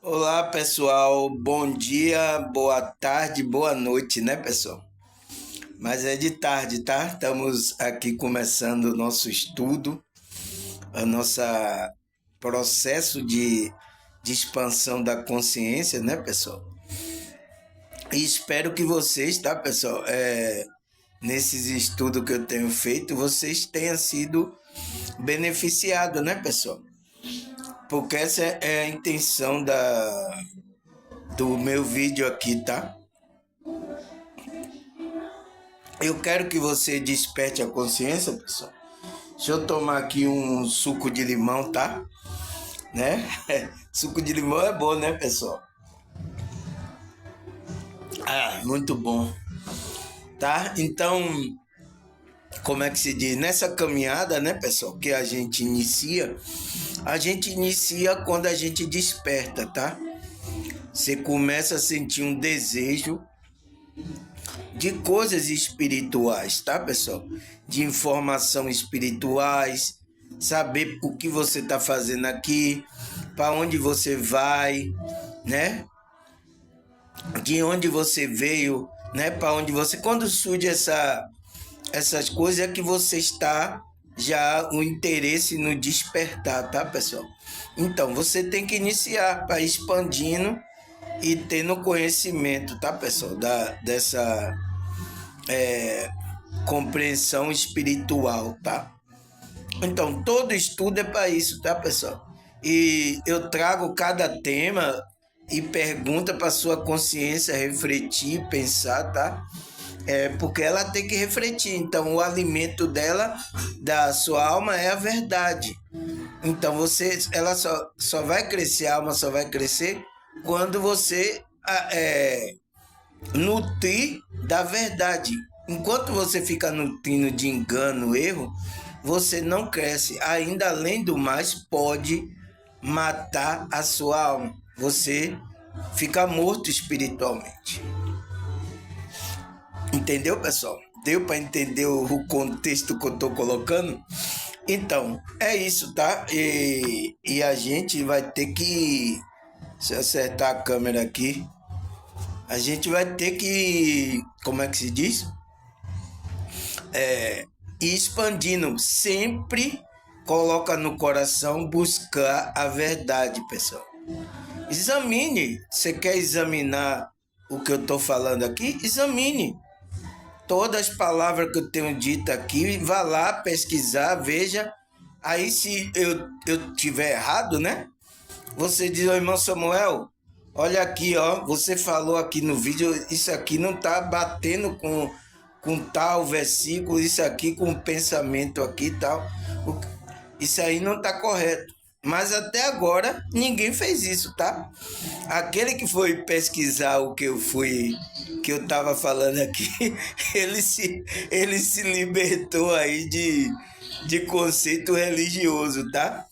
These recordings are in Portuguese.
Olá, pessoal. Bom dia, boa tarde, boa noite, né, pessoal? Mas é de tarde, tá? Estamos aqui começando o nosso estudo, a nossa processo de expansão da consciência, né, pessoal? E espero que vocês, tá, pessoal? Nesses estudos que eu tenho feito, vocês tenham sido beneficiados, né, pessoal? Porque essa é a intenção do meu vídeo aqui, tá? Eu quero que você desperte a consciência, pessoal. Deixa eu tomar aqui um suco de limão, tá? Né? Suco de limão é bom, né, pessoal? Ah, muito bom. Tá? Então, como é que se diz? Nessa caminhada, né, pessoal, que a gente inicia quando a gente desperta, tá? Você começa a sentir um desejo de coisas espirituais, tá, pessoal? De informação espirituais, saber o que você está fazendo aqui, para onde você vai, né? De onde você veio, né? Para onde você. Quando surge essas coisas é que você está já o interesse no despertar, tá, pessoal? Então você tem que iniciar para expandindo e tendo conhecimento, tá, pessoal? Dessa compreensão espiritual, tá? Então, todo estudo é para isso, tá, pessoal? E eu trago cada tema e pergunta para sua consciência refletir, pensar, tá? Porque ela tem que refletir. Então, o alimento dela, da sua alma, é a verdade. Então, ela só vai crescer, a alma só vai crescer quando você nutrir da verdade. Enquanto você fica nutrindo de engano, erro, você não cresce. Ainda além do mais, pode matar a sua alma. Você fica morto espiritualmente. Entendeu, pessoal? Deu para entender o contexto que eu estou colocando? Então, é isso, tá? E a gente vai ter que. Se eu acertar a câmera aqui, a gente vai ter que. Como é que se diz? Ir expandindo. Sempre coloca no coração buscar a verdade, pessoal. Examine. Você quer examinar o que eu estou falando aqui? Examine. Todas as palavras que eu tenho dito aqui, vá lá pesquisar, veja. Aí se eu tiver errado, né? Você diz, ô irmão Samuel, olha aqui, ó, você falou aqui no vídeo, isso aqui não tá batendo com tal versículo, isso aqui com pensamento aqui e tal. Isso aí não tá correto. Mas até agora ninguém fez isso, tá? Aquele que foi pesquisar o que eu tava falando aqui, ele se libertou aí de conceito religioso, tá?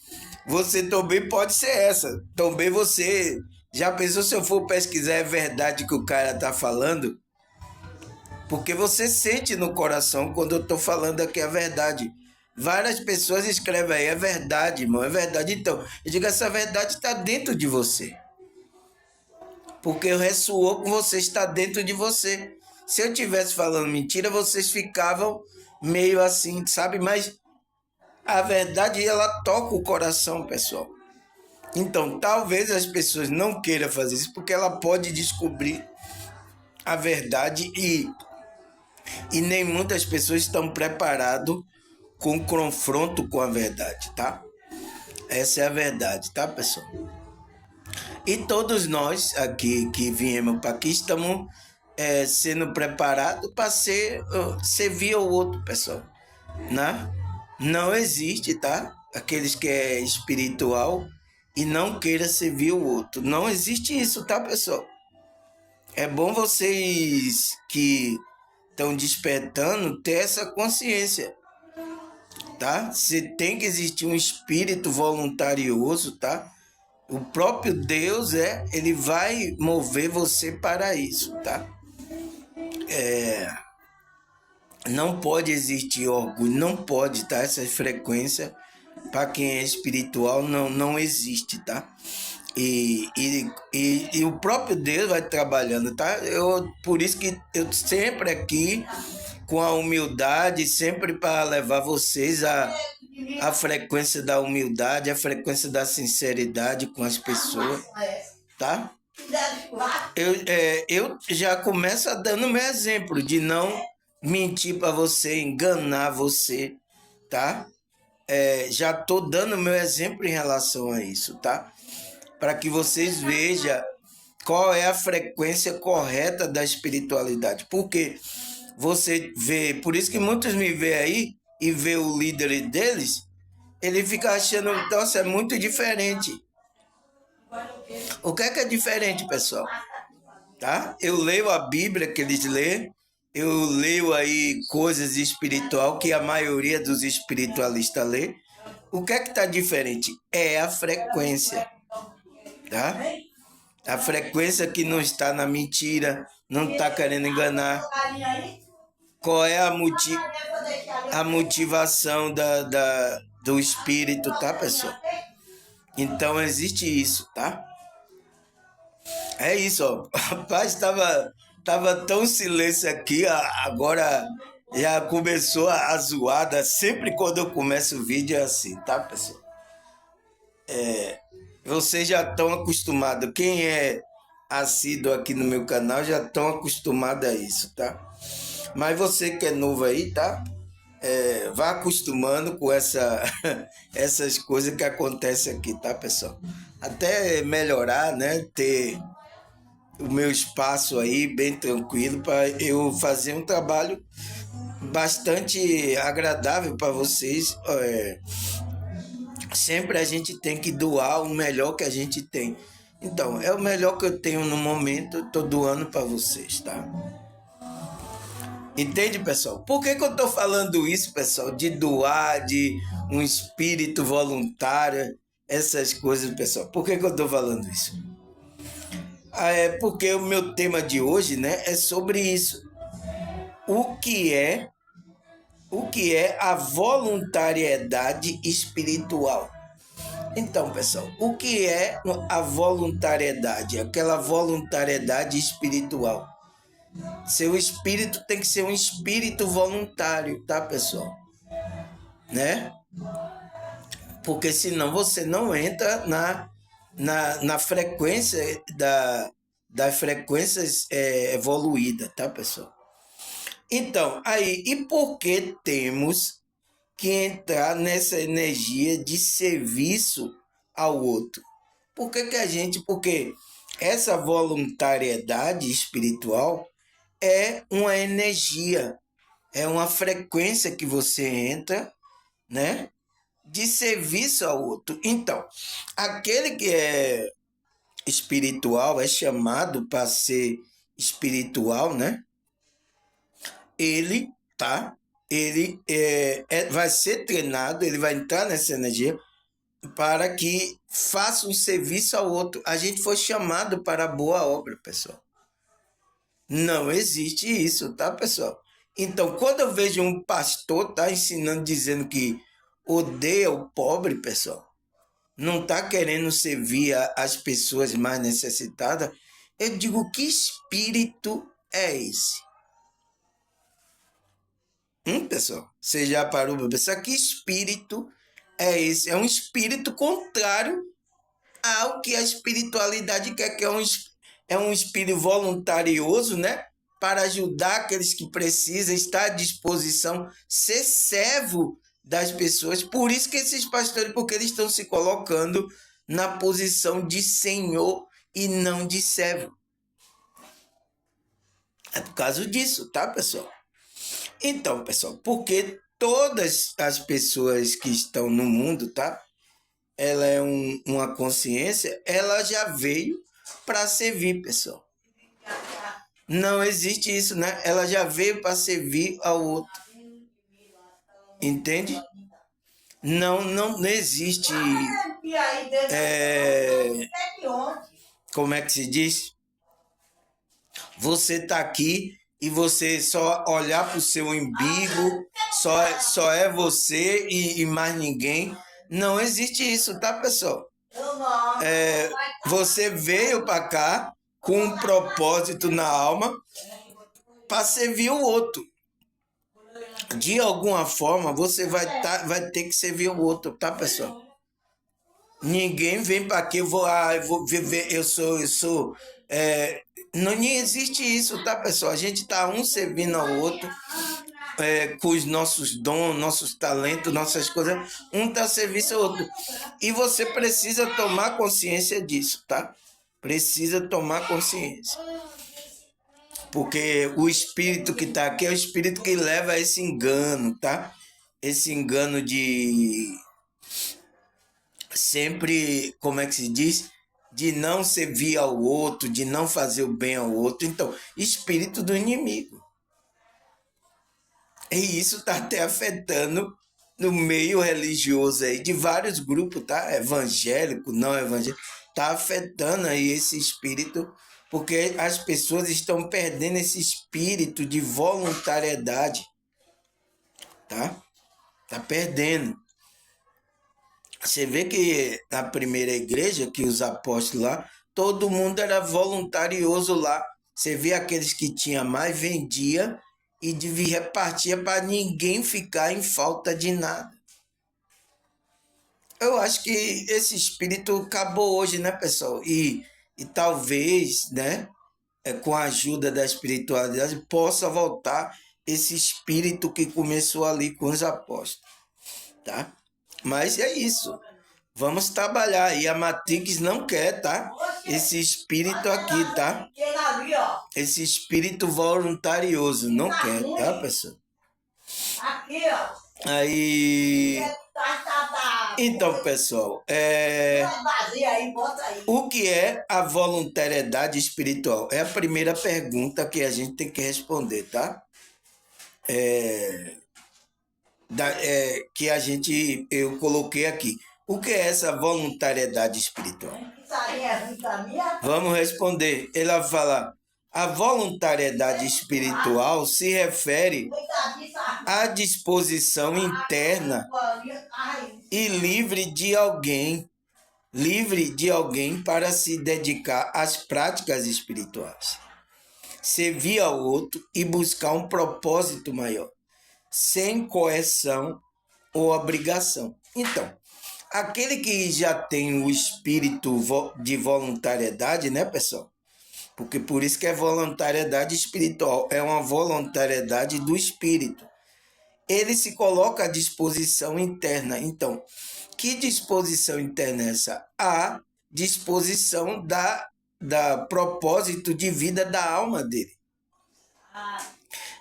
Você também pode ser essa. Também você já pensou se eu for pesquisar é verdade que o cara tá falando? Porque você sente no coração quando eu tô falando aqui a verdade. Várias pessoas escrevem aí, é verdade, irmão, é verdade. Então, eu digo, essa verdade está dentro de você. Porque ressoou com você, está dentro de você. Se eu estivesse falando mentira, vocês ficavam meio assim, sabe? Mas a verdade, ela toca o coração, pessoal. Então, talvez as pessoas não queiram fazer isso, porque ela pode descobrir a verdade e nem muitas pessoas estão preparadas com confronto com a verdade, tá? Essa é a verdade, tá, pessoal? E todos nós aqui que viemos para aqui estamos sendo preparados para servir ao outro, pessoal, né? Não existe, tá? Aqueles que é espiritual e não queira servir o outro. Não existe isso, tá, pessoal? É bom vocês que estão despertando ter essa consciência, tá? Você tem que existir um espírito voluntarioso, tá? O próprio Deus ele vai mover você para isso, tá? Não pode existir orgulho, não pode, tá? Essa frequência para quem é espiritual não existe, tá? E o próprio Deus vai trabalhando, tá? Por isso que eu sempre aqui, com a humildade, sempre para levar vocês a frequência da humildade, a frequência da sinceridade com as pessoas, tá? Eu já começo dando meu exemplo de não mentir para você, enganar você, tá? Já estou dando meu exemplo em relação a isso, tá? Para que vocês vejam qual é a frequência correta da espiritualidade. Porque você vê, por isso que muitos me vê aí e vê o líder deles, ele fica achando, nossa, é muito diferente. O que é diferente, pessoal? Tá? Eu leio a Bíblia que eles lêem, eu leio aí coisas espiritual que a maioria dos espiritualistas lê. O que está diferente? É a frequência, tá? A frequência que não está na mentira, não está querendo enganar. Qual é a motivação do espírito, tá, pessoal? Então existe isso, tá? É isso, ó. Rapaz, tava tão silêncio aqui, agora já começou a zoada. Sempre quando eu começo o vídeo é assim, tá, pessoal? Vocês já estão acostumados. Quem é assíduo aqui no meu canal já estão acostumados a isso, tá? Mas você que é novo aí, tá? Vá acostumando com essas coisas que acontecem aqui, tá, pessoal? Até melhorar, né? Ter o meu espaço aí bem tranquilo para eu fazer um trabalho bastante agradável para vocês. Sempre a gente tem que doar o melhor que a gente tem. Então, é o melhor que eu tenho no momento, estou doando para vocês, tá? Entende, pessoal? Por que eu estou falando isso, pessoal? De doar, de um espírito voluntário, essas coisas, pessoal. Por que eu estou falando isso? Porque o meu tema de hoje, né, é sobre isso. O que é a voluntariedade espiritual? Então, pessoal, o que é a voluntariedade? Aquela voluntariedade espiritual. Seu espírito tem que ser um espírito voluntário, tá, pessoal? Né? Porque senão você não entra na frequência das frequências evoluídas, tá, pessoal? Então, aí, e por que temos que entrar nessa energia de serviço ao outro? Porque essa voluntariedade espiritual é uma energia, é uma frequência que você entra, né, de serviço ao outro. Então, aquele que é espiritual é chamado para ser espiritual, né? Ele, tá? Ele vai ser treinado, ele vai entrar nessa energia para que faça um serviço ao outro. A gente foi chamado para a boa obra, pessoal. Não existe isso, tá, pessoal? Então, quando eu vejo um pastor tá ensinando, dizendo que odeia o pobre, pessoal, não tá querendo servir as pessoas mais necessitadas, eu digo, que espírito é esse? Pessoal, você já parou para pensar que espírito é esse? É um espírito contrário ao que a espiritualidade quer, que é um espírito voluntarioso, né? Para ajudar aqueles que precisam, estar à disposição, ser servo das pessoas. Por isso que esses pastores, porque eles estão se colocando na posição de senhor e não de servo. É por causa disso, tá, pessoal? Então, pessoal, porque todas as pessoas que estão no mundo, tá? Ela é uma consciência, ela já veio para servir, pessoal. Não existe isso, né? Ela já veio para servir ao outro. Entende? Não existe. Como é que se diz? Você tá aqui e você só olhar para o seu umbigo, só é você e mais ninguém. Não existe isso, tá, pessoal? Você veio para cá com um propósito na alma para servir o outro. De alguma forma, você vai ter que servir o outro, tá, pessoal? Ninguém vem para aqui, eu vou viver, não existe isso, tá, pessoal? A gente tá um servindo ao outro, com os nossos dons, nossos talentos, nossas coisas, um tá a serviço ao outro. E você precisa tomar consciência disso, tá? Precisa tomar consciência. Porque o espírito que tá aqui é o espírito que leva a esse engano, tá? Esse engano de sempre, como é que se diz? De não servir ao outro, de não fazer o bem ao outro. Então, espírito do inimigo. E isso está até afetando no meio religioso aí, de vários grupos, tá? Evangélico, não evangélico. Está afetando aí esse espírito, porque as pessoas estão perdendo esse espírito de voluntariedade, tá? Tá perdendo. Você vê que na primeira igreja, que os apóstolos lá, todo mundo era voluntarioso lá. Você vê aqueles que tinham mais, vendia e repartia para ninguém ficar em falta de nada. Eu acho que esse espírito acabou hoje, né, pessoal? E talvez, né, com a ajuda da espiritualidade, possa voltar esse espírito que começou ali com os apóstolos, tá? Mas é isso. Vamos trabalhar. E a Matrix não quer, tá? Esse espírito aqui, tá? Esse espírito voluntarioso não quer, tá, pessoal? Aqui, ó. Aí. Então, pessoal, o que é a voluntariedade espiritual? É a primeira pergunta que a gente tem que responder, tá? Que eu coloquei aqui. O que é essa voluntariedade espiritual? Vamos responder. Ela vai falar: a voluntariedade espiritual se refere à disposição interna e livre de alguém para se dedicar às práticas espirituais, servir ao outro e buscar um propósito maior, sem coerção ou obrigação. Então, aquele que já tem o espírito de voluntariedade, né, pessoal? Porque por isso que é voluntariedade espiritual, é uma voluntariedade do espírito. Ele se coloca à disposição interna. Então, que disposição interna é essa? A disposição da propósito de vida da alma dele.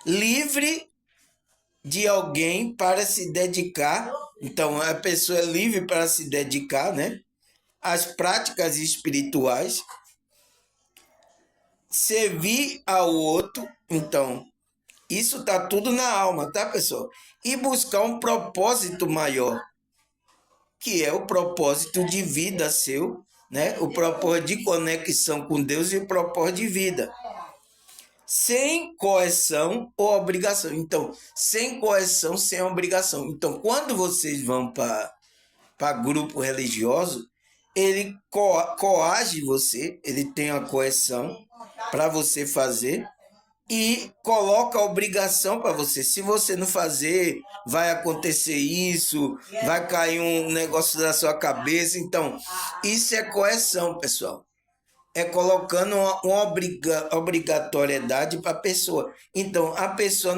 Livre de alguém para se dedicar. Então, a pessoa é livre para se dedicar, né, às práticas espirituais, servir ao outro. Então, isso está tudo na alma, tá, pessoal? E buscar um propósito maior, que é o propósito de vida seu, né? O propósito de conexão com Deus e o propósito de vida. Sem coerção ou obrigação. Então, sem coerção, sem obrigação. Então, quando vocês vão para grupo religioso, ele coage você, ele tem a coerção para você fazer e coloca a obrigação para você. Se você não fazer, vai acontecer isso, vai cair um negócio da sua cabeça. Então, isso é coerção, pessoal. É colocando uma obrigatoriedade para a pessoa. Então, a pessoa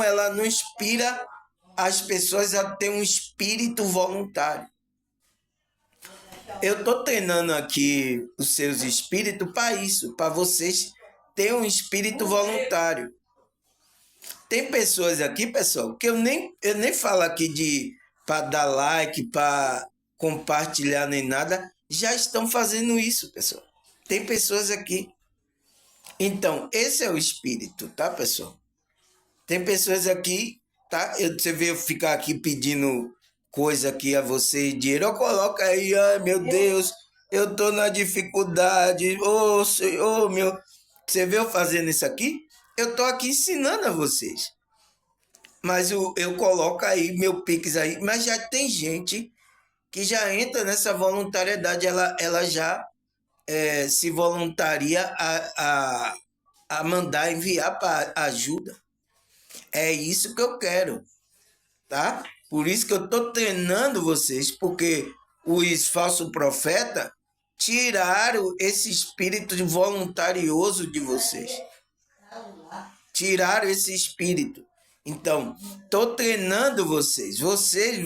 ela não inspira as pessoas a ter um espírito voluntário. Eu estou treinando aqui os seus espíritos para isso, para vocês terem um espírito voluntário. Tem pessoas aqui, pessoal, que eu nem falo aqui para dar like, para compartilhar nem nada, já estão fazendo isso, pessoal. Tem pessoas aqui. Então, esse é o espírito, tá, pessoal? Tem pessoas aqui, tá? Você vê eu ficar aqui pedindo coisa aqui a você, dinheiro, eu coloco aí, ai meu Deus, eu tô na dificuldade, ô Senhor, meu. Você vê eu fazendo isso aqui? Eu tô aqui ensinando a vocês. Mas eu coloco aí, meu Pix aí, mas já tem gente que já entra nessa voluntariedade, ela já se voluntaria a mandar enviar para ajuda. É isso que eu quero, tá? Por isso que eu estou treinando vocês, porque os falsos profetas tiraram esse espírito voluntarioso de vocês. Tiraram esse espírito. Então, estou treinando vocês. Vocês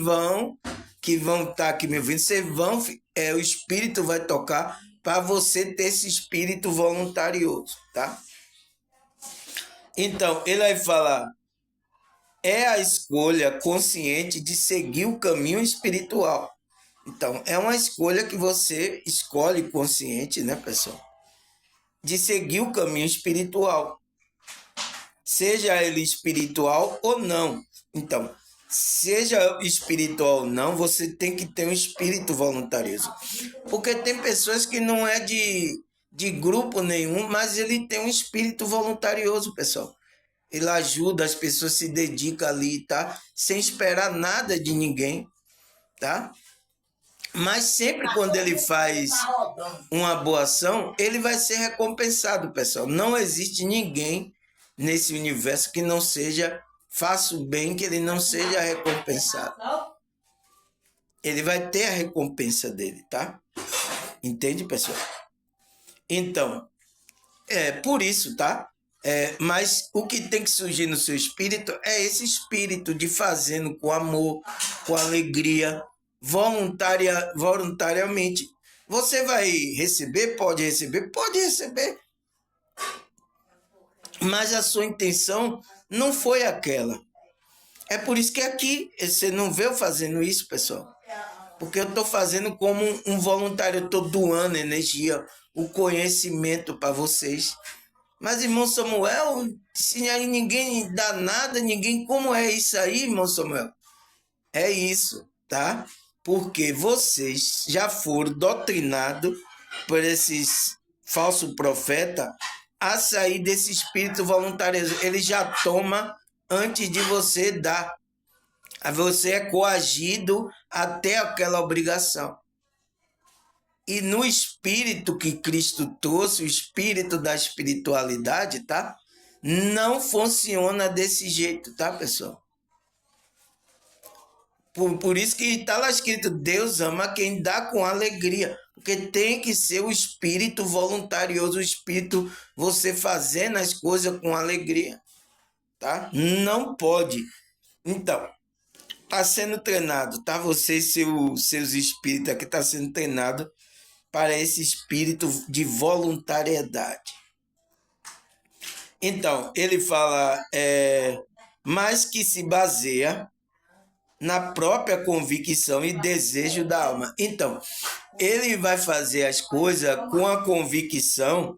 que vão estar aqui me ouvindo, vocês vão, o espírito vai tocar para você ter esse espírito voluntarioso, tá? Então, ele vai falar, é a escolha consciente de seguir o caminho espiritual. Então, é uma escolha que você escolhe consciente, né, pessoal? De seguir o caminho espiritual. Seja ele espiritual ou não. Então, seja espiritual ou não, você tem que ter um espírito voluntarioso. Porque tem pessoas que não é de grupo nenhum, mas ele tem um espírito voluntarioso, pessoal. Ele ajuda, as pessoas se dedicam ali, tá? Sem esperar nada de ninguém, tá? Mas sempre quando ele faz uma boa ação, ele vai ser recompensado, pessoal. Não existe ninguém nesse universo que não faça o bem, que ele não seja recompensado. Ele vai ter a recompensa dele, tá? Entende, pessoal? Então, por isso, tá? Mas o que tem que surgir no seu espírito é esse espírito de fazendo com amor, com alegria, voluntariamente. Você vai receber? Pode receber? Pode receber. Mas a sua intenção não foi aquela. É por isso que aqui você não vê eu fazendo isso, pessoal. Porque eu estou fazendo como um voluntário, eu estou doando energia, o conhecimento para vocês. Mas, irmão Samuel, se aí ninguém dá nada, como é isso aí, irmão Samuel? É isso, tá? Porque vocês já foram doutrinados por esses falsos profetas a sair desse espírito voluntarioso. Ele já toma antes de você dar. Você é coagido até aquela obrigação. E no espírito que Cristo trouxe, o espírito da espiritualidade, tá? Não funciona desse jeito, tá, pessoal? Por isso que está lá escrito, Deus ama quem dá com alegria. Porque tem que ser o espírito voluntarioso, o espírito você fazendo as coisas com alegria, tá? Não pode. Então, está sendo treinado, tá? Você e seus espíritos aqui está sendo treinado para esse espírito de voluntariedade. Então, ele fala, mas que se baseia na própria convicção e desejo da alma. Então, ele vai fazer as coisas com a convicção,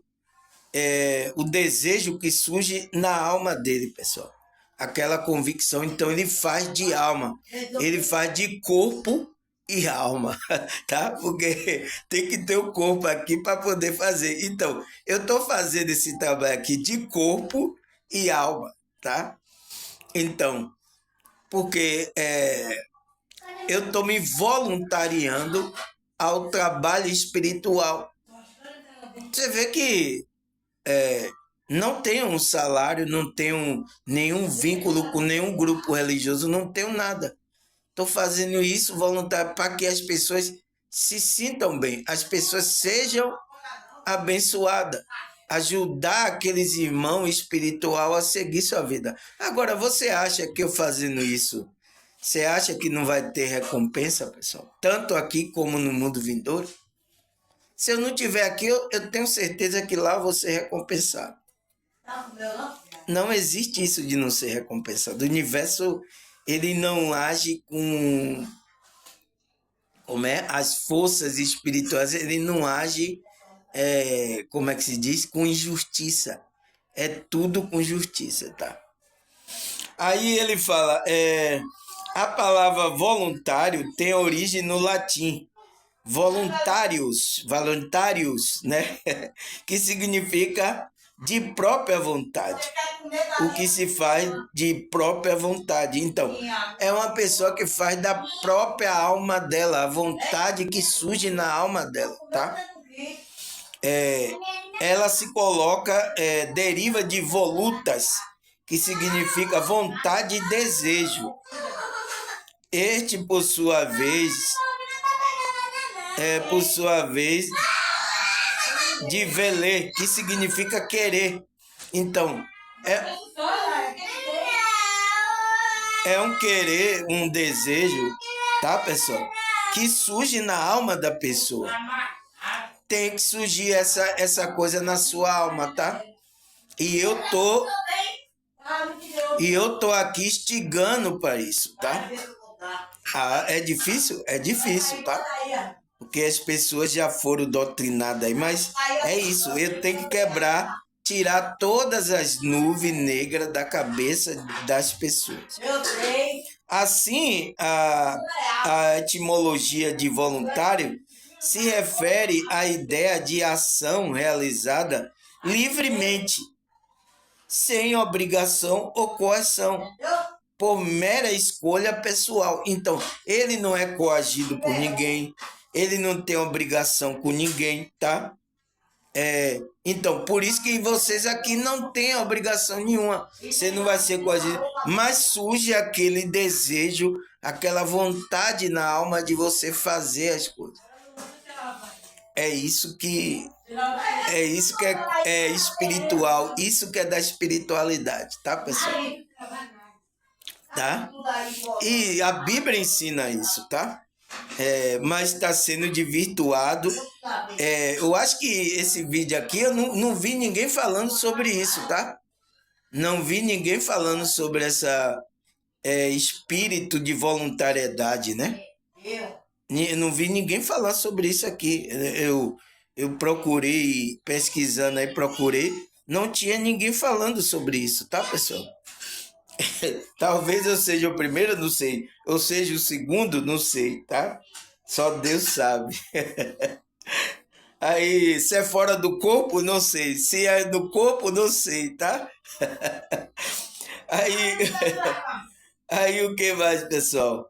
o desejo que surge na alma dele, pessoal. Aquela convicção, então ele faz de alma, ele faz de corpo e alma, tá? Porque tem que ter o corpo aqui para poder fazer. Então, eu estou fazendo esse trabalho aqui de corpo e alma, tá? Então, porque eu estou me voluntariando ao trabalho espiritual. Você vê que não tenho um salário, não tenho nenhum vínculo com nenhum grupo religioso, não tenho nada. Estou fazendo isso voluntário para que as pessoas se sintam bem, as pessoas sejam abençoadas, ajudar aqueles irmãos espirituais a seguir sua vida. Agora, você acha que eu fazendo isso, você acha que não vai ter recompensa, pessoal? Tanto aqui como no mundo vindouro? Se eu não estiver aqui, eu tenho certeza que lá eu vou ser recompensado. Não existe isso de não ser recompensado. O universo, ele não age com as forças espirituais, ele não age, como é que se diz? Com injustiça. É tudo com justiça, tá? Aí ele fala, a palavra voluntário tem origem no latim. Voluntários, né? Que significa de própria vontade. O que se faz de própria vontade. Então, é uma pessoa que faz da própria alma dela, a vontade que surge na alma dela, tá? ela se coloca, deriva de volutas, que significa vontade e desejo. Este, por sua vez, de veler, que significa querer. Então, é um querer, um desejo, tá, pessoal? Que surge na alma da pessoa. Tem que surgir essa coisa na sua alma, tá? E eu tô aqui instigando para isso, tá? É difícil? É difícil, tá? Porque as pessoas já foram doutrinadas aí, mas é isso, eu tenho que quebrar, tirar todas as nuvens negras da cabeça das pessoas. Assim, a etimologia de voluntário se refere à ideia de ação realizada livremente, sem obrigação ou coação, por mera escolha pessoal. Então, ele não é coagido por ninguém, ele não tem obrigação com ninguém, tá? Então, por isso que vocês aqui não têm obrigação nenhuma. Você não vai ser coagido, mas surge aquele desejo, aquela vontade na alma de você fazer as coisas. É isso que é espiritual, isso que é da espiritualidade, tá, pessoal? Tá? E a Bíblia ensina isso, tá? Mas está sendo desvirtuado. Eu acho que esse vídeo aqui, eu não vi ninguém falando sobre isso, tá? Não vi ninguém falando sobre essa espírito de voluntariedade, né? Eu não vi ninguém falar sobre isso aqui. Eu procurei, pesquisando aí, não tinha ninguém falando sobre isso, tá, pessoal? Talvez eu seja o primeiro, não sei. Ou seja o segundo, não sei, tá? Só Deus sabe. Aí, se é fora do corpo, não sei. Se é do corpo, não sei, tá? Aí o que mais, pessoal?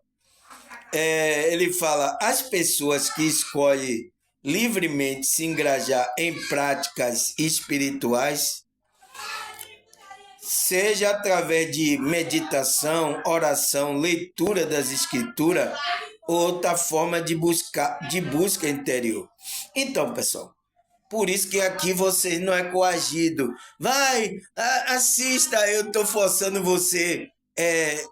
Ele fala, as pessoas que escolhem livremente se engajar em práticas espirituais, seja através de meditação, oração, leitura das escrituras, outra forma de busca interior. Então, pessoal, por isso que aqui você não é coagido. Vai, assista, eu estou forçando você.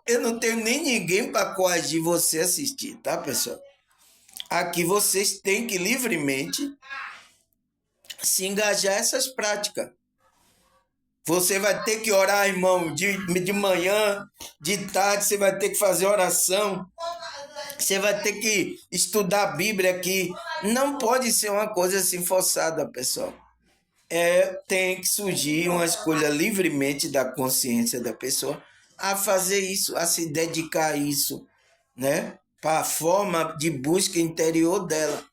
Eu não tenho nem ninguém para coagir você a assistir, tá, pessoal? Aqui vocês têm que livremente se engajar nessas práticas. Você vai ter que orar, irmão, de manhã, de tarde, você vai ter que fazer oração. Você vai ter que estudar a Bíblia aqui. Não pode ser uma coisa assim forçada, pessoal. Tem que surgir uma escolha livremente da consciência da pessoa a fazer isso, a se dedicar a isso, né? Para a forma de busca interior dela.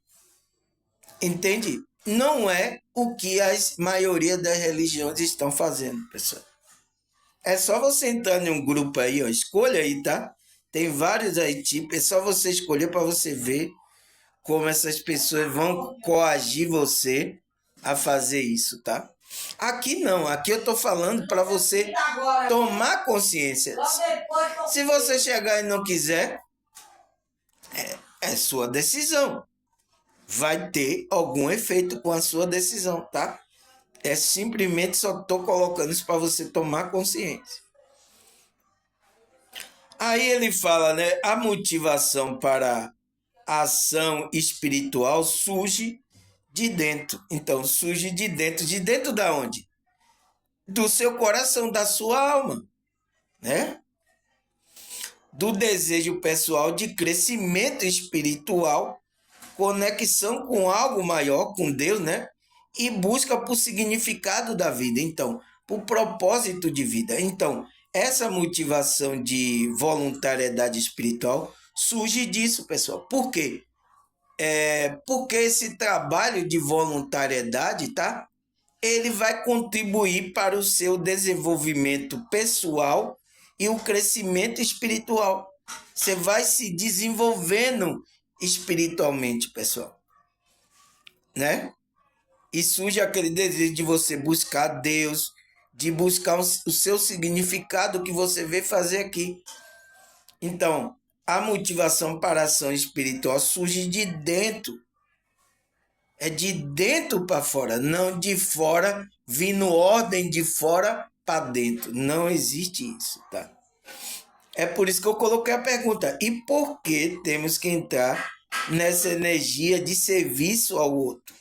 Entende? Não é o que a maioria das religiões estão fazendo, pessoal. É só você entrar em um grupo aí, ó, escolha aí, tá? Tem vários aí tipos, é só você escolher para você ver como essas pessoas vão coagir você a fazer isso, tá? Aqui não, aqui eu tô falando para você tomar consciência. Se você chegar e não quiser, é sua decisão. Vai ter algum efeito com a sua decisão, tá? Simplesmente só tô colocando isso para você tomar consciência. Aí ele fala, né? A motivação para a ação espiritual surge de dentro. Então, surge de dentro. De dentro da onde? Do seu coração, da sua alma, né? Do desejo pessoal de crescimento espiritual, conexão com algo maior, com Deus, né? E busca por significado da vida. Então, por propósito de vida. Então, essa motivação de voluntariedade espiritual surge disso, pessoal. Por quê? Porque esse trabalho de voluntariedade, tá? Ele vai contribuir para o seu desenvolvimento pessoal e o crescimento espiritual. Você vai se desenvolvendo espiritualmente, pessoal. Né? E surge aquele desejo de você buscar Deus, de buscar o seu significado que você veio fazer aqui. Então, a motivação para a ação espiritual surge de dentro. É de dentro para fora, não de fora, vindo ordem de fora para dentro. Não existe isso, tá? É por isso que eu coloquei a pergunta: e por que temos que entrar nessa energia de serviço ao outro?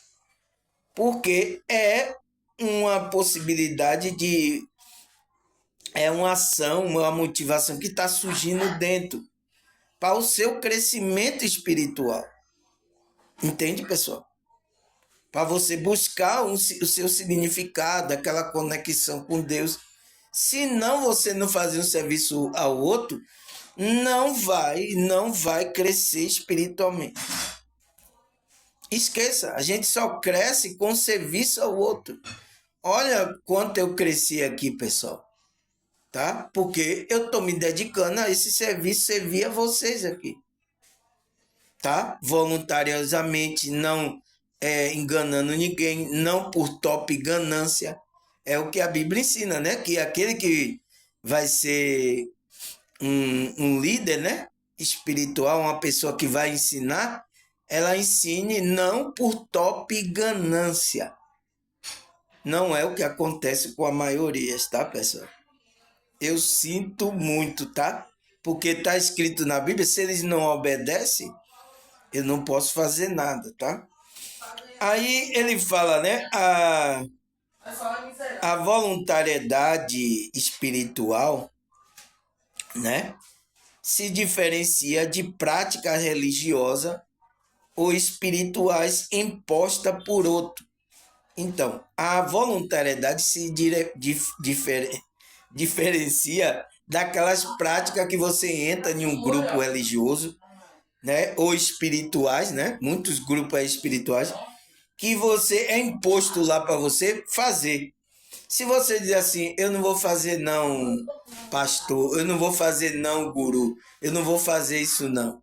Porque é uma possibilidade de... é uma ação, uma motivação que está surgindo dentro para o seu crescimento espiritual. Entende, pessoal? Para você buscar o seu significado, aquela conexão com Deus. Se não você não fazer um serviço ao outro, não vai crescer espiritualmente. Esqueça, a gente só cresce com serviço ao outro. Olha quanto eu cresci aqui, pessoal, tá? Porque eu estou me dedicando a esse serviço, servir a vocês aqui, tá? Voluntariosamente, não enganando ninguém, não por top ganância. É o que a Bíblia ensina, né? Que aquele que vai ser um líder, né? Espiritual, uma pessoa que vai ensinar, ela ensine não por top ganância. Não é o que acontece com a maioria, tá, pessoal? Eu sinto muito, tá? Porque tá escrito na Bíblia, se eles não obedecem, eu não posso fazer nada, tá? Aí ele fala, né? A voluntariedade espiritual, né? Se diferencia de prática religiosa ou espirituais imposta por outro. Então, a voluntariedade se diferencia daquelas práticas que você entra em um grupo religioso, né, ou espirituais, né? Muitos grupos espirituais que você é imposto lá para você fazer. Se você dizer assim, eu não vou fazer não, pastor, eu não vou fazer não, guru, eu não vou fazer isso não.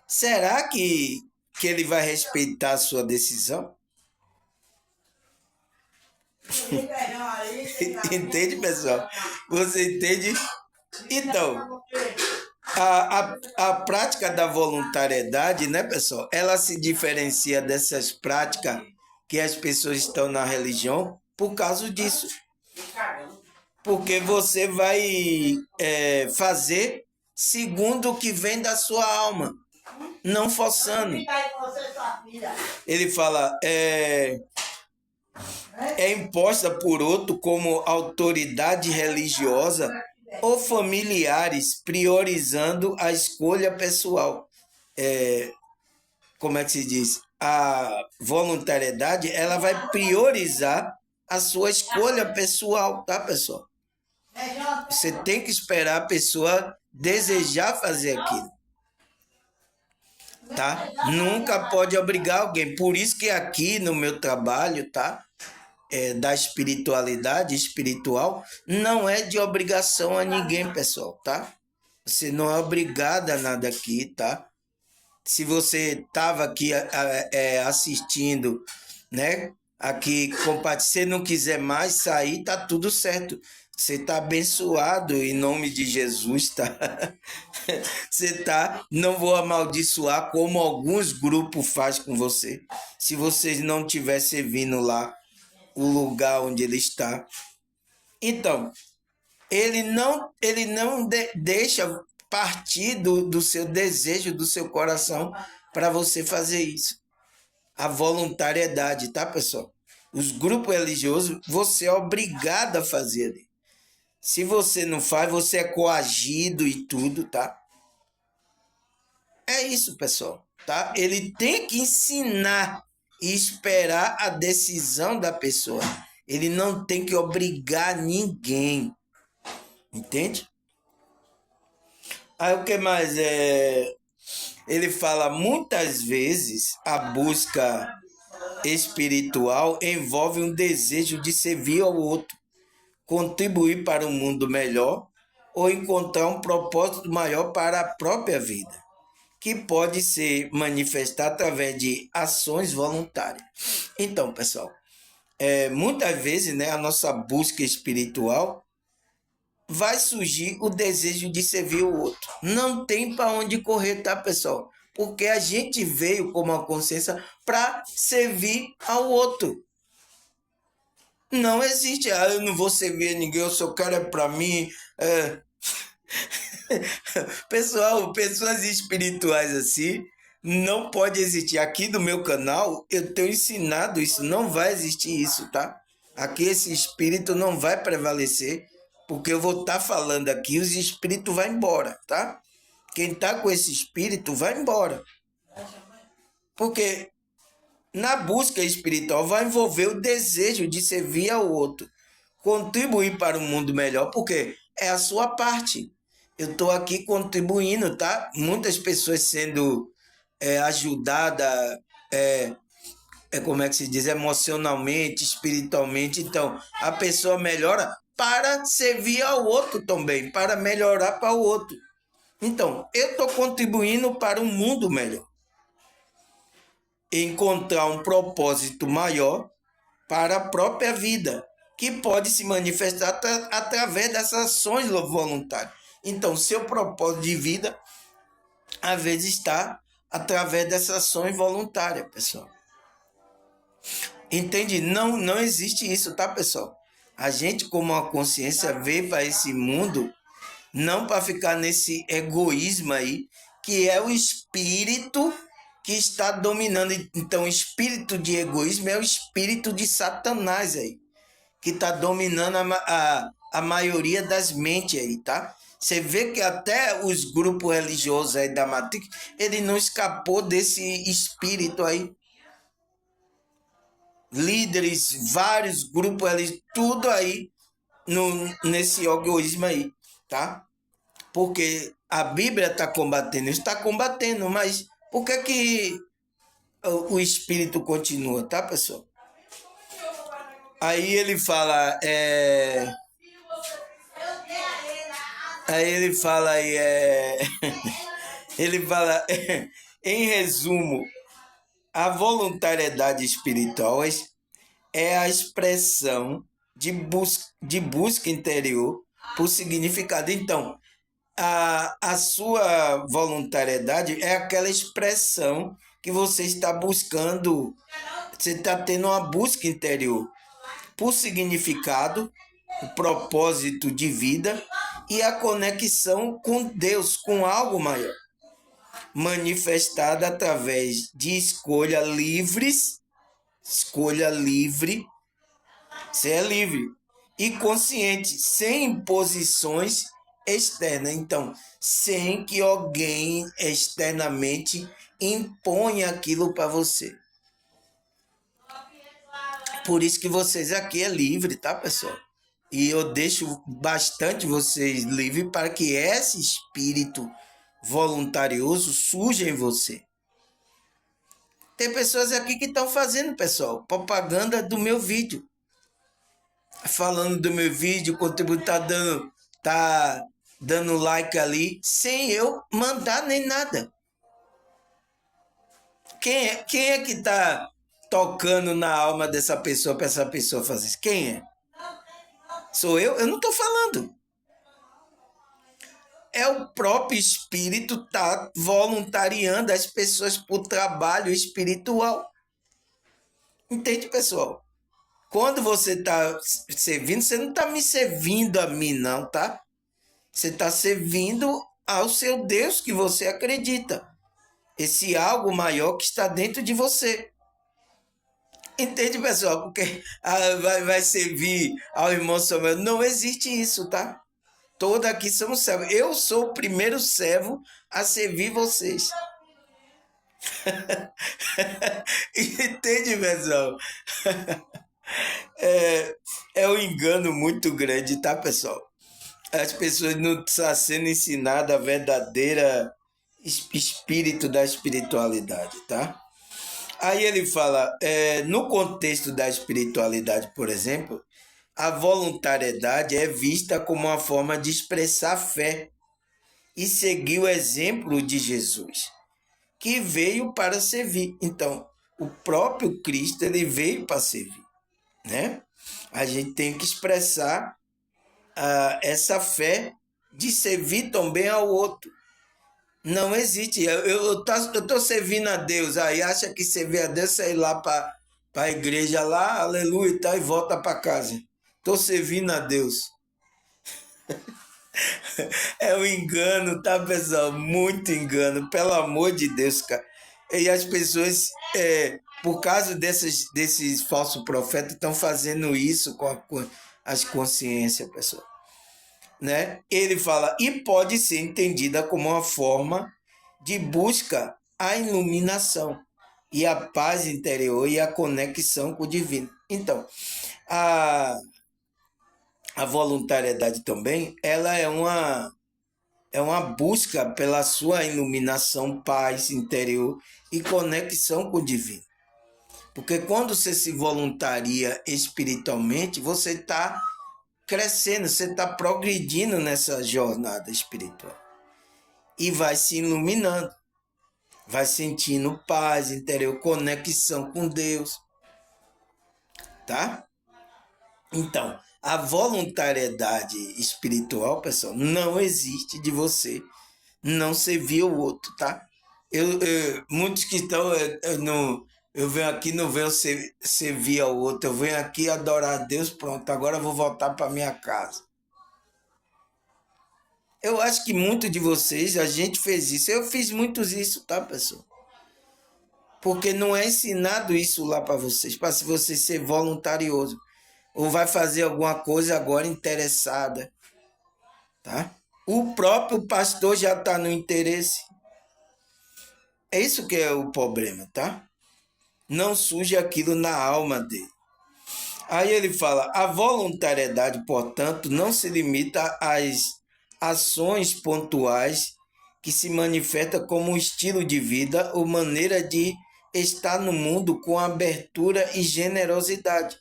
Será que ele vai respeitar a sua decisão? Entende, pessoal? Você entende? Então, a prática da voluntariedade, né, pessoal? Ela se diferencia dessas práticas que as pessoas estão na religião por causa disso. Porque você vai fazer segundo o que vem da sua alma, não forçando. Ele fala, é imposta por outro como autoridade religiosa ou familiares, priorizando a escolha pessoal. Como é que se diz? A voluntariedade, ela vai priorizar a sua escolha pessoal, tá, pessoal? Você tem que esperar a pessoa desejar fazer aquilo, tá? Nunca pode obrigar alguém. Por isso que aqui no meu trabalho, tá? Da espiritualidade espiritual, não é de obrigação a ninguém, pessoal, tá? Você não é obrigado a nada aqui, tá? Se você estava aqui assistindo, né? Aqui, se não quiser mais sair, tá tudo certo. Você está abençoado em nome de Jesus, tá? Você tá, não vou amaldiçoar como alguns grupos fazem com você. Se vocês não estiver servindo lá, o lugar onde ele está. Então, ele não deixa partir do seu desejo, do seu coração, para você fazer isso. A voluntariedade, tá, pessoal? Os grupos religiosos, você é obrigado a fazer. Se você não faz, você é coagido e tudo, tá? É isso, pessoal, tá? Ele tem que ensinar e esperar a decisão da pessoa. Ele não tem que obrigar ninguém. Entende? Aí o que mais? Ele fala, muitas vezes a busca espiritual envolve um desejo de servir ao outro, contribuir para um mundo melhor ou encontrar um propósito maior para a própria vida. que pode ser manifestada através de ações voluntárias. Então, pessoal, muitas vezes, né, a nossa busca espiritual vai surgir o desejo de servir o outro. Não tem para onde correr, tá, pessoal? Porque a gente veio com uma consciência para servir ao outro. Não existe, eu não vou servir a ninguém, eu só quero é para mim. Pessoal, pessoas espirituais assim não pode existir. Aqui no meu canal eu tenho ensinado isso, não vai existir isso, tá? Aqui esse espírito não vai prevalecer, porque eu vou estar falando aqui, os espíritos vão embora, tá? Quem tá com esse espírito vai embora. Porque na busca espiritual vai envolver o desejo de servir ao outro, contribuir para um mundo melhor, porque é a sua parte. Eu estou aqui contribuindo, tá? Muitas pessoas sendo ajudadas, como é que se diz, emocionalmente, espiritualmente. Então, a pessoa melhora para servir ao outro também, para melhorar para o outro. Então, eu estou contribuindo para um mundo melhor. Encontrar um propósito maior para a própria vida, que pode se manifestar através dessas ações voluntárias. Então, seu propósito de vida, às vezes, está através dessas ações voluntárias, pessoal. Entende? Não existe isso, tá, pessoal? A gente, como uma consciência, veio para esse mundo não para ficar nesse egoísmo aí, que é o espírito que está dominando. Então, o espírito de egoísmo é o espírito de Satanás aí, que está dominando a maioria das mentes aí, tá? Você vê que até os grupos religiosos aí da Matrix, ele não escapou desse espírito aí. Líderes, vários grupos religiosos, tudo aí nesse egoísmo aí, tá? Porque a Bíblia está combatendo, mas por que o espírito continua, tá, pessoal? Aí ele fala, aí ele fala aí, ele fala, em resumo, a voluntariedade espiritual é a expressão de busca interior por significado. Então, a sua voluntariedade é aquela expressão que você está buscando, você está tendo uma busca interior por significado, o propósito de vida e a conexão com Deus, com algo maior, manifestada através de escolha livre, você é livre e consciente, sem imposições externa. Então, sem que alguém externamente imponha aquilo para você. Por isso que vocês aqui é livre, tá, pessoal? E eu deixo bastante vocês livres para que esse espírito voluntarioso surja em você. Tem pessoas aqui que estão fazendo, pessoal, propaganda do meu vídeo. Falando do meu vídeo, contribuindo, tá dando like ali, sem eu mandar nem nada. Quem é que está tocando na alma dessa pessoa para essa pessoa fazer isso? Quem é? Sou eu? Eu não estou falando. É o próprio espírito tá voluntariando as pessoas para o trabalho espiritual. Entende, pessoal? Quando você está servindo, você não está me servindo a mim, não, tá? Você está servindo ao seu Deus que você acredita. Esse algo maior que está dentro de você. Entende, pessoal? Porque vai servir ao irmão Samuel. Não existe isso, tá? Todos aqui somos servos. Eu sou o primeiro servo a servir vocês. Entende, pessoal? É um engano muito grande, tá, pessoal? As pessoas não estão sendo ensinadas a verdadeira espírito da espiritualidade, tá? Aí ele fala, no contexto da espiritualidade, por exemplo, a voluntariedade é vista como uma forma de expressar fé e seguir o exemplo de Jesus. que veio para servir. Então, o próprio Cristo, ele veio para servir, né? A gente tem que expressar essa fé de servir também ao outro. Não existe. Eu tô servindo a Deus, aí acha que servir a Deus é ir lá para a igreja lá, aleluia e tal, e volta para casa. Tô servindo a Deus. É um engano, tá, pessoal? Muito engano, pelo amor de Deus, cara. E as pessoas, por causa desses falsos profetas, estão fazendo isso com as consciências, pessoal. Né? Ele fala, e pode ser entendida como uma forma de busca à iluminação e a paz interior e a conexão com o divino. Então, a voluntariedade também, ela é uma busca pela sua iluminação, paz interior e conexão com o divino. Porque quando você se voluntaria espiritualmente, você está crescendo, você está progredindo nessa jornada espiritual. E vai se iluminando, vai sentindo paz interior, conexão com Deus. Tá? Então, a voluntariedade espiritual, pessoal, não existe de você não servir o outro, tá? Muitos que estão eu venho aqui, não venho servir ao outro, eu venho aqui adorar a Deus, pronto, agora eu vou voltar para minha casa. Eu acho que muitos de vocês, a gente fez isso, eu fiz muitos isso, tá, pessoal? Porque não é ensinado isso lá para vocês, para você ser voluntarioso. Ou vai fazer alguma coisa agora interessada, tá? O próprio pastor já está no interesse. É isso que é o problema, tá? Não surge aquilo na alma dele. Aí ele fala, a voluntariedade, portanto, não se limita às ações pontuais que se manifesta como um estilo de vida ou maneira de estar no mundo com abertura e generosidade.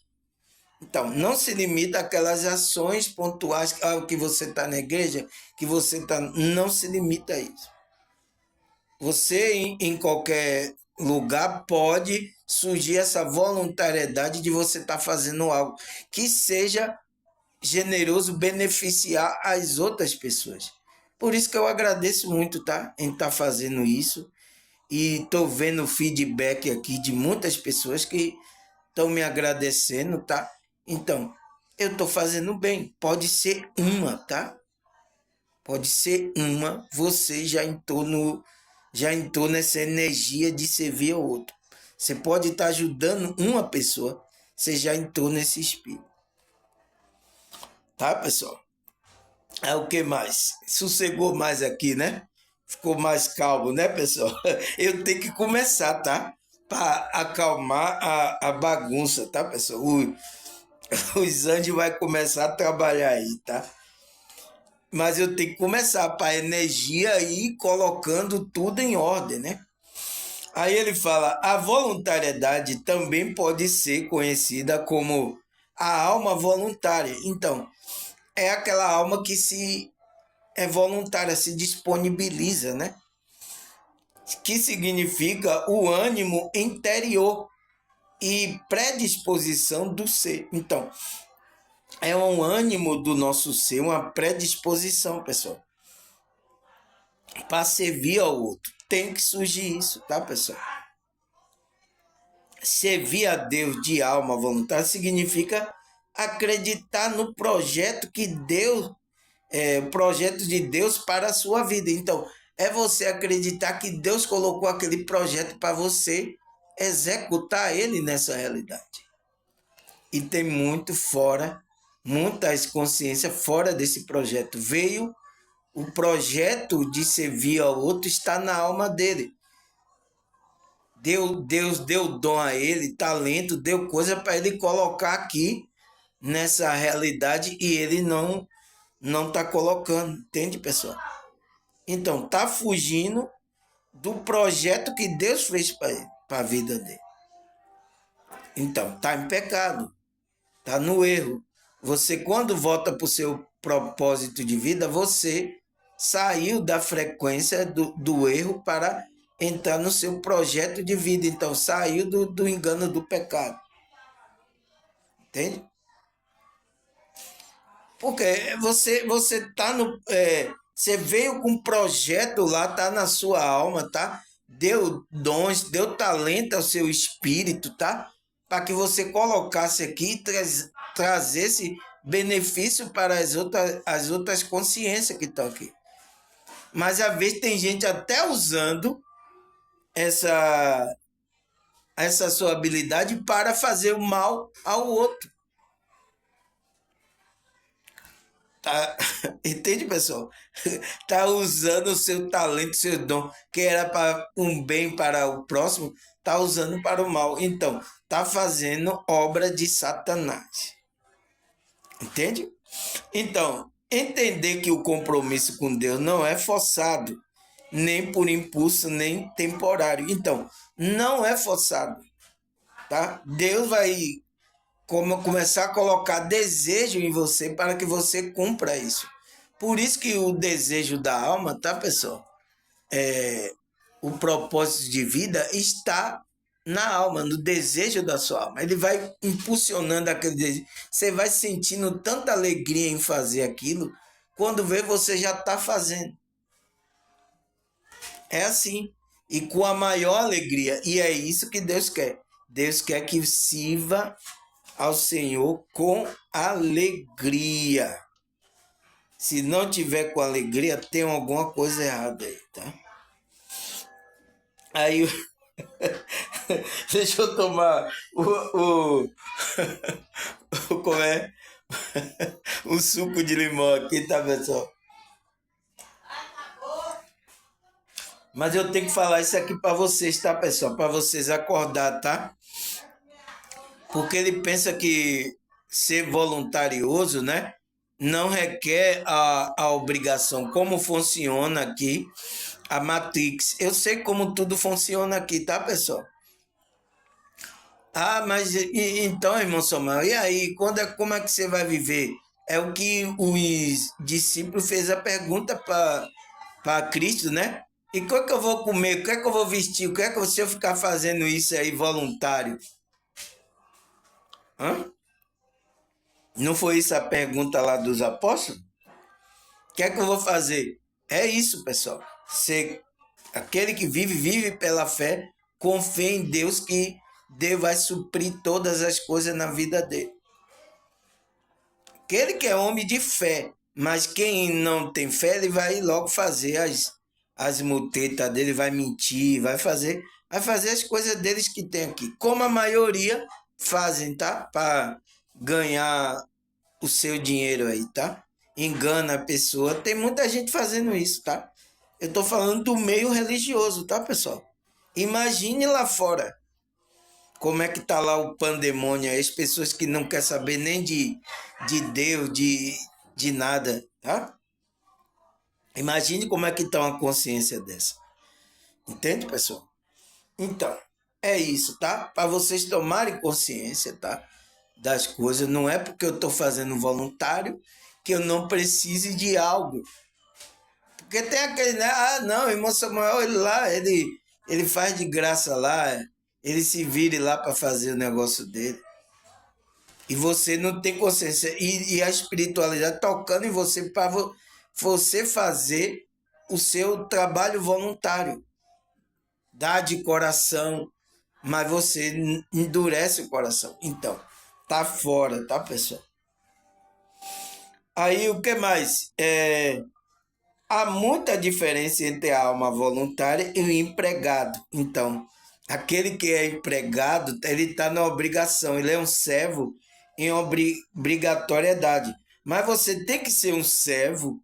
Então, não se limita àquelas ações pontuais que você está na igreja, que você está. Não se limita a isso. Você, em qualquer lugar, pode surgir essa voluntariedade de você estar fazendo algo que seja generoso, beneficiar as outras pessoas. Por isso que eu agradeço muito, tá? Em estar fazendo isso. E estou vendo feedback aqui de muitas pessoas que estão me agradecendo, tá? Então, eu estou fazendo bem. Pode ser uma, tá? Pode ser uma. Você já entrou nessa energia de servir ao outro. Você pode estar ajudando uma pessoa. Você já entrou nesse espírito. Tá, pessoal? É o que mais? Sossegou mais aqui, né? Ficou mais calmo, né, pessoal? Eu tenho que começar, tá? Para acalmar a bagunça, tá, pessoal? Os anjos vai começar a trabalhar aí, tá? Mas eu tenho que começar para a energia ir colocando tudo em ordem, né? Aí ele fala, a voluntariedade também pode ser conhecida como a alma voluntária. Então, é aquela alma que é voluntária, se disponibiliza, né? Que significa o ânimo interior e predisposição do ser. Então, é um ânimo do nosso ser, uma predisposição, pessoal, para servir ao outro. Tem que surgir isso, tá, pessoal? Servir a Deus de alma voluntária significa acreditar no projeto que Deus, o projeto de Deus para a sua vida. Então, é você acreditar que Deus colocou aquele projeto para você executar ele nessa realidade. E tem muitas consciências fora desse projeto. Veio o projeto de servir ao outro, está na alma dele. Deus deu dom a ele, talento, deu coisa para ele colocar aqui nessa realidade e ele não está colocando, entende, pessoal? Então, está fugindo do projeto que Deus fez para ele, para a vida dele. Então, está em pecado, está no erro. Você, quando volta para o seu propósito de vida, você saiu da frequência do erro para entrar no seu projeto de vida. Então, saiu do engano do pecado. Entende? Porque você tá no. Você veio com um projeto lá, tá na sua alma, tá? Deu dons, deu talento ao seu espírito, tá? Para que você colocasse aqui e trazesse benefício para as outras consciências que estão aqui. Mas às vezes tem gente até usando essa sua habilidade para fazer o mal ao outro. Tá? Entende, pessoal? Tá usando o seu talento, seu dom, que era para um bem para o próximo, tá usando para o mal. Então, tá fazendo obra de Satanás. Entende? Então, entender que o compromisso com Deus não é forçado, nem por impulso, nem temporário. Então, não é forçado, tá? Deus vai começar a colocar desejo em você para que você cumpra isso. Por isso que o desejo da alma, tá, pessoal? O propósito de vida está na alma, no desejo da sua alma. Ele vai impulsionando aquele desejo. Você vai sentindo tanta alegria em fazer aquilo, quando vê você já está fazendo. É assim. E com a maior alegria. E é isso que Deus quer. Deus quer que sirva ao Senhor com alegria. Se não tiver com alegria, tem alguma coisa errada aí, tá? Aí, deixa eu tomar como é? O suco de limão aqui, tá, pessoal? Mas eu tenho que falar isso aqui para vocês, tá, pessoal? Para vocês acordar, tá? Porque ele pensa que ser voluntarioso, né? Não requer a obrigação. Como funciona aqui a Matrix? Eu sei como tudo funciona aqui, tá, pessoal? Ah, mas então, irmão Samuel, e aí, como é que você vai viver? É o que os discípulos fez a pergunta para Cristo, né? E o que é que eu vou comer? O que é que eu vou vestir? O que é que se eu ficar fazendo isso aí voluntário? Hã? Não foi isso a pergunta lá dos apóstolos? O que é que eu vou fazer? É isso, pessoal. Aquele que vive pela fé, com fé em Deus, que Deus vai suprir todas as coisas na vida dele. Aquele que é homem de fé, mas quem não tem fé, ele vai logo fazer as mutetas dele, vai mentir, vai fazer as coisas deles que tem aqui. Como a maioria fazem, tá? Para ganhar o seu dinheiro aí, tá? Engana a pessoa. Tem muita gente fazendo isso, tá? Eu tô falando do meio religioso, tá, pessoal? Imagine lá fora como é que tá lá o pandemônio, as pessoas que não querem saber nem de Deus, de nada, tá? Imagine como é que tá uma consciência dessa. Entende, pessoal? Então, é isso, tá? Para vocês tomarem consciência, tá? Das coisas. Não é porque eu estou fazendo voluntário que eu não precise de algo. Porque tem aquele, né? Ah, não, o irmão Samuel, ele faz de graça lá, ele se vire lá para fazer o negócio dele. E você não tem consciência. E a espiritualidade tocando em você para você fazer o seu trabalho voluntário. Dá de coração, mas você endurece o coração. Então, tá fora, tá, pessoal? Aí, o que mais? Há muita diferença entre a alma voluntária e o empregado. Então, aquele que é empregado, ele está na obrigação, ele é um servo em obrigatoriedade. Mas você tem que ser um servo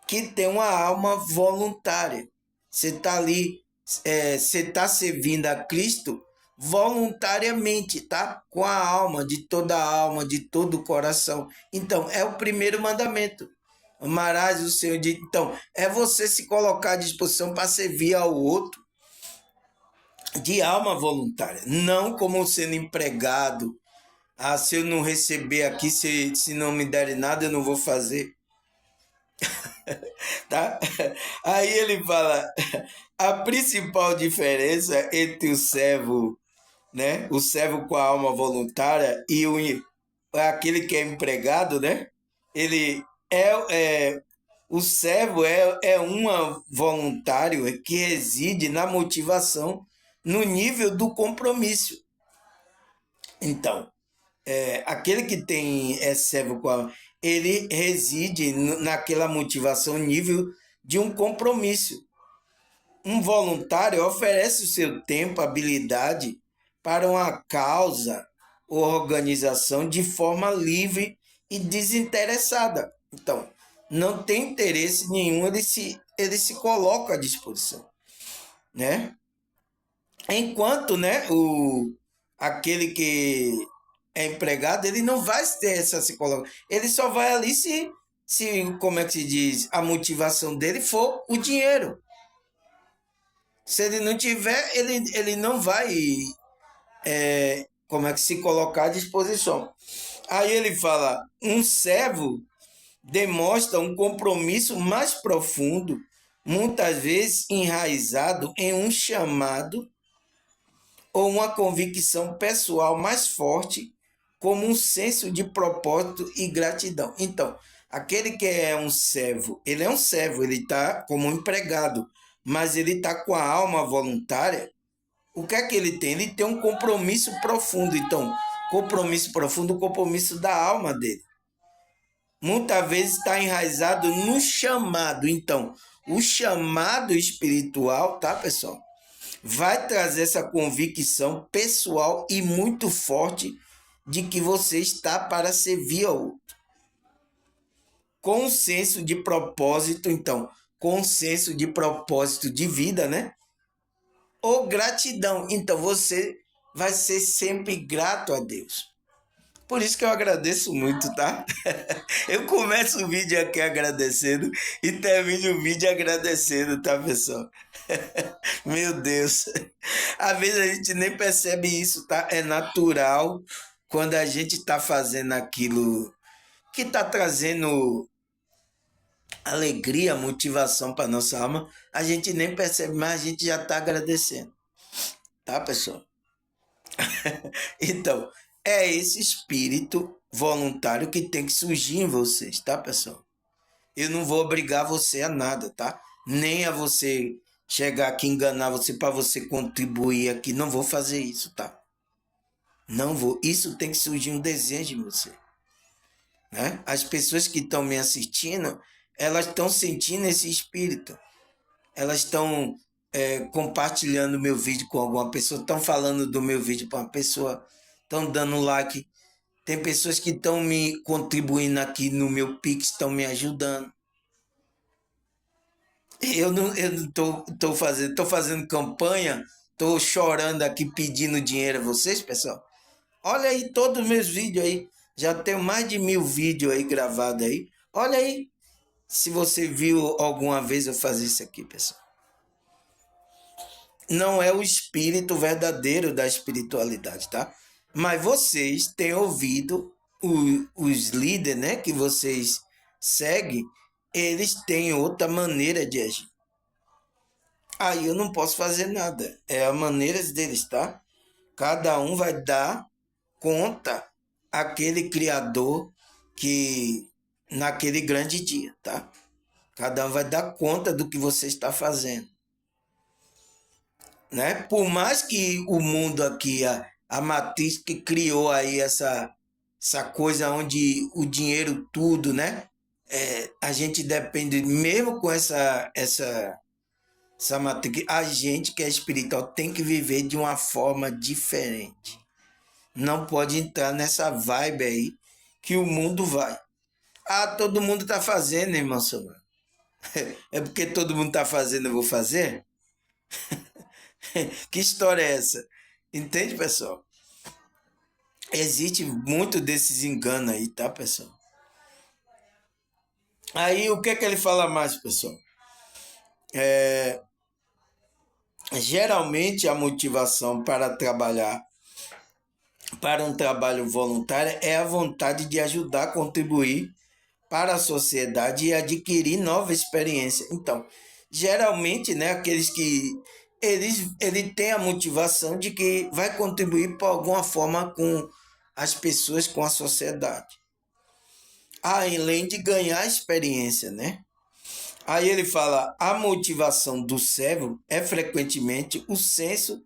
que tem uma alma voluntária. Você está ali, você está servindo a Cristo voluntariamente, tá? Com a alma, de toda a alma, de todo o coração. Então, é o primeiro mandamento. Amarás o Senhor. Então, é você se colocar à disposição para servir ao outro de alma voluntária, não como sendo empregado. Ah, se eu não receber aqui, se não me derem nada, eu não vou fazer. Tá? Aí ele fala, a principal diferença entre o servo, né? O servo com a alma voluntária e aquele que é empregado, né? Ele o servo é um voluntário que reside na motivação, no nível do compromisso. Então, aquele que tem servo com a, ele reside naquela motivação, nível de um compromisso. Um voluntário oferece o seu tempo, habilidade para uma causa ou organização de forma livre e desinteressada. Então, não tem interesse nenhum, ele se coloca à disposição, né? Enquanto, né, aquele que é empregado, ele não vai ter essa se colocar. Ele só vai ali como é que se diz, a motivação dele for o dinheiro. Se ele não tiver, ele não vai, como é que se colocar à disposição. Aí ele fala, um servo demonstra um compromisso mais profundo, muitas vezes enraizado em um chamado ou uma convicção pessoal mais forte, como um senso de propósito e gratidão. Então, aquele que é um servo, ele é um servo, ele está como um empregado, mas ele está com a alma voluntária. O que é que ele tem? Ele tem um compromisso profundo. Então, compromisso profundo, o compromisso da alma dele. Muitas vezes está enraizado no chamado. Então, o chamado espiritual, tá, pessoal? Vai trazer essa convicção pessoal e muito forte de que você está para servir ao outro. Com um senso de propósito, então, com um senso de propósito de vida, né? Ou gratidão. Então, você vai ser sempre grato a Deus. Por isso que eu agradeço muito, tá? Eu começo o vídeo aqui agradecendo e termino o vídeo agradecendo, tá, pessoal? Meu Deus. Às vezes a gente nem percebe isso, tá? É natural quando a gente tá fazendo aquilo que tá trazendo alegria, motivação para nossa alma, a gente nem percebe, mas a gente já tá agradecendo. Tá, pessoal? Então, é esse espírito voluntário que tem que surgir em vocês, tá, pessoal? Eu não vou obrigar você a nada, tá? Nem a você chegar aqui e enganar você para você contribuir aqui. Não vou fazer isso, tá? Não vou. Isso tem que surgir um desejo em você, né? As pessoas que estão me assistindo, elas estão sentindo esse espírito. Elas estão compartilhando meu vídeo com alguma pessoa, estão falando do meu vídeo para uma pessoa, estão dando like. Tem pessoas que estão me contribuindo aqui no meu Pix, estão me ajudando. Eu não tô fazendo campanha, tô chorando aqui pedindo dinheiro a vocês, pessoal. Olha aí todos os meus vídeos aí. Já tenho mais de 1000 vídeos aí gravados aí. Olha aí, se você viu alguma vez eu fazer isso aqui, pessoal. Não é o espírito verdadeiro da espiritualidade, tá? Mas vocês têm ouvido os líderes, né, que vocês seguem, eles têm outra maneira de agir. Aí eu não posso fazer nada. É a maneira deles, tá? Cada um vai dar conta àquele Criador que naquele grande dia, tá? Cada um vai dar conta do que você está fazendo, né? Por mais que o mundo aqui, a matriz que criou aí essa coisa onde o dinheiro tudo, né? A gente depende, mesmo com essa matriz, a gente que é espiritual tem que viver de uma forma diferente. Não pode entrar nessa vibe aí que o mundo vai. Ah, todo mundo tá fazendo, irmão Samuel. É porque todo mundo tá fazendo, eu vou fazer? Que história é essa? Entende, pessoal? Existe muito desses enganos aí, tá, pessoal? Aí, o que é que ele fala mais, pessoal? Geralmente, a motivação para trabalhar, para um trabalho voluntário, é a vontade de ajudar, contribuir para a sociedade e adquirir nova experiência. Então, geralmente, né, aqueles que ele tem a motivação de que vai contribuir por alguma forma com as pessoas, com a sociedade, além de ganhar experiência, né? Aí ele fala, a motivação do servo é frequentemente o senso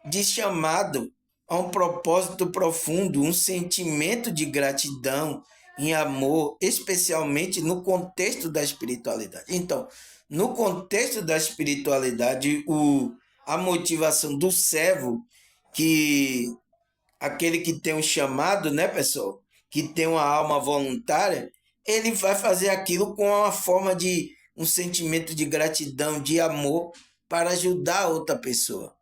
de chamado a um propósito profundo, um sentimento de gratidão e amor, especialmente no contexto da espiritualidade. Então, no contexto da espiritualidade, a motivação do servo, que aquele que tem um chamado, né, pessoal? Que tem uma alma voluntária, ele vai fazer aquilo com uma forma de um sentimento de gratidão, de amor, para ajudar outra pessoa.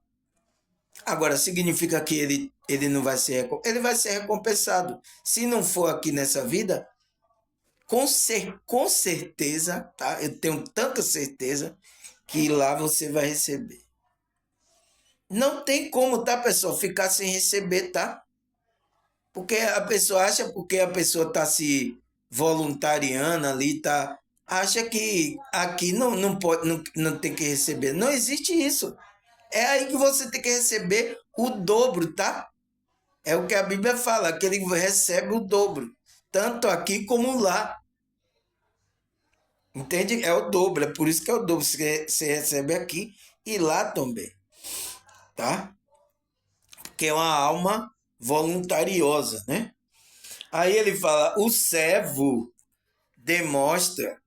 Agora, significa que ele não vai ser, ele vai ser recompensado. Se não for aqui nessa vida, com certeza, tá? Eu tenho tanta certeza que lá você vai receber. Não tem como, tá, pessoal, ficar sem receber, tá? Porque a pessoa acha, porque a pessoa está se voluntariando ali, tá? Acha que aqui não pode, não tem que receber. Não existe isso. É aí que você tem que receber o dobro, tá? É o que a Bíblia fala, que ele recebe o dobro, tanto aqui como lá. Entende? É o dobro, é por isso que é o dobro. Você recebe aqui e lá também, tá? Porque é uma alma voluntariosa, né? Aí ele fala, o servo demonstra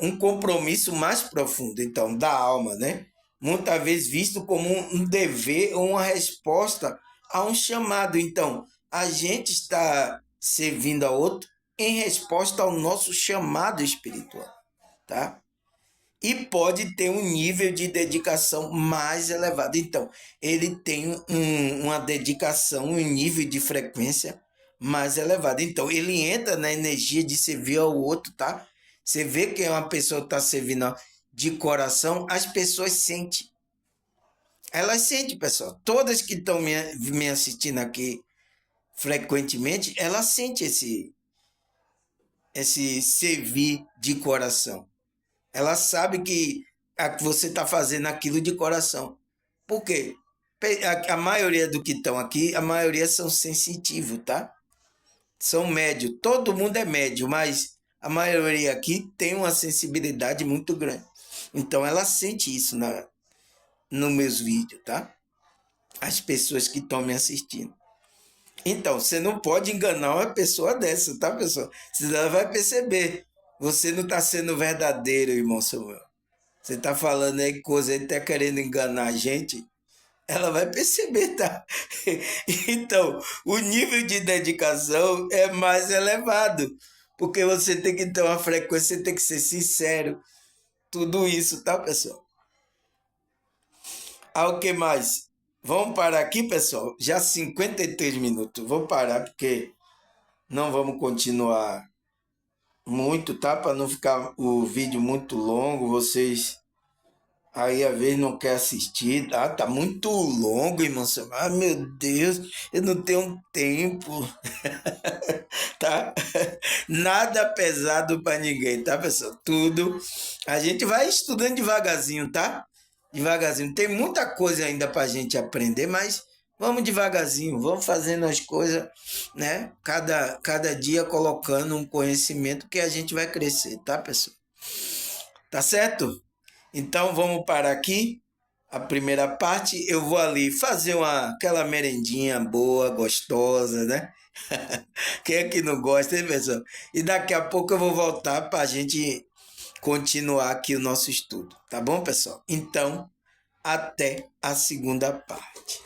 um compromisso mais profundo, então, da alma, né? Muitas vezes visto como um dever ou uma resposta a um chamado. Então, a gente está servindo a outro em resposta ao nosso chamado espiritual, tá? E pode ter um nível de dedicação mais elevado. Então, ele tem uma dedicação, um nível de frequência mais elevado. Então, ele entra na energia de servir ao outro, tá? Você vê que uma pessoa está servindo de coração, as pessoas sentem. Elas sentem, pessoal. Todas que estão me assistindo aqui frequentemente, elas sentem esse servir de coração. Ela sabe que você está fazendo aquilo de coração. Por quê? A maioria do que estão aqui, a maioria são sensitivos, tá? São médios. Todo mundo é médio, mas a maioria aqui tem uma sensibilidade muito grande. Então, ela sente isso nos meus vídeos, tá? As pessoas que estão me assistindo. Então, você não pode enganar uma pessoa dessa, tá, pessoal? Senão ela vai perceber. Você não está sendo verdadeiro, irmão Samuel. Você está falando aí coisa, ele está querendo enganar a gente. Ela vai perceber, tá? Então, o nível de dedicação é mais elevado. Porque você tem que ter uma frequência, você tem que ser sincero. Tudo isso, tá, pessoal? O que mais? Vamos parar aqui, pessoal? Já 53 minutos. Vou parar porque não vamos continuar muito, tá? Para não ficar o vídeo muito longo. Vocês aí às vezes não quer assistir, tá? Tá muito longo, irmão. Ah, meu Deus, eu não tenho tempo. Tá? Nada pesado para ninguém, tá, pessoal? Tudo. A gente vai estudando devagarzinho, tá? Devagarzinho. Tem muita coisa ainda para a gente aprender, mas vamos devagarzinho, vamos fazendo as coisas, né? Cada dia colocando um conhecimento que a gente vai crescer, tá, pessoal? Tá certo? Então vamos parar aqui. A primeira parte, eu vou ali fazer aquela merendinha boa, gostosa, né? Quem é que não gosta, hein, pessoal? E daqui a pouco eu vou voltar para a gente continuar aqui o nosso estudo, tá bom, pessoal? Então, até a segunda parte.